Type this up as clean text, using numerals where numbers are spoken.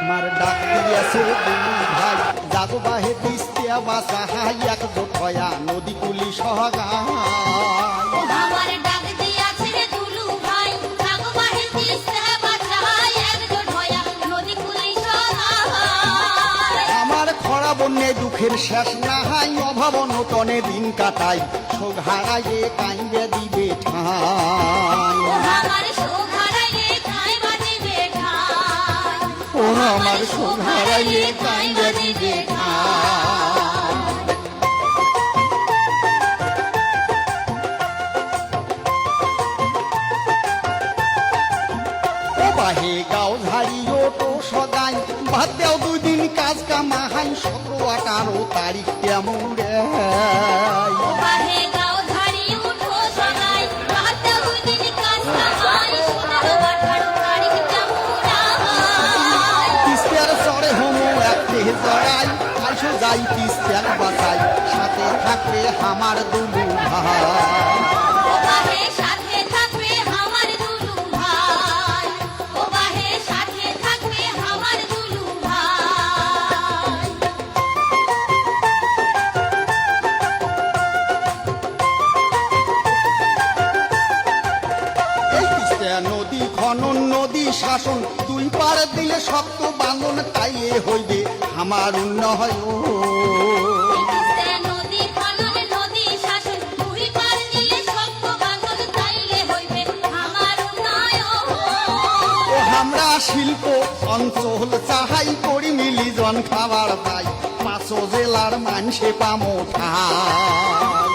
আমার ডাক দিয়েছে দুলু ভাই জাগো বাহে তিস্তিয়া বাসা হাই এক জোটয়া নদী কুলি সহগায় আমার ডাক দিয়াছে রে দুলু ভাই জাগো বাহে তিস্তা বাসা এক জোট হয়া নদী কুলি সহায় আমার খরা বন্যে দুঃখের শেষ না হাই অভাব নতনে দিন কাটাই শোক হারাইয়ে কাইবে দিবে ঠাই আমার শোক হারাইলে কাইবা দিবে ঠাই ও আমার শোক হারাইয়ে কাইবে দিবে ঠাই ও বাহে গাও ঝাড়ি ওটো সদাই ভাত দেও 2 দিন কাজ কামাহাই 17-18 তারিখ কেমন রে বাহে গাও ঝাড়ি উঠো সদাই রাতে দুই দিন কাজ কামাই 17-18 তারিখ জামুরাই তিস্তার চড়ে হোমো একতে জড়াই আইসো যাই তিস্তার বাসাই সাথে থাকবে আমার দুলু ভাই ও বাহে সাথে থাকবে আমার দুলু ভাই ও বাহে সাথে থাকবে আমার দুলু ভাই এই তিস্তা নদী খনন নদী শাসন 2 পার দিলে শক্ত বাঁধন তাইলে হইবে আমার উন্নয়ন তিস্তা নদী খনন নদী শাসন দুই পার দিলে শক্ত বাঁধন তাইলে হইবে আমার উন্নয়ন ও আমরা শিল্প অঞ্চল চাহাই করি মিলি জন খাবার পাই 5 জেলার মানুষে পামো ঠাই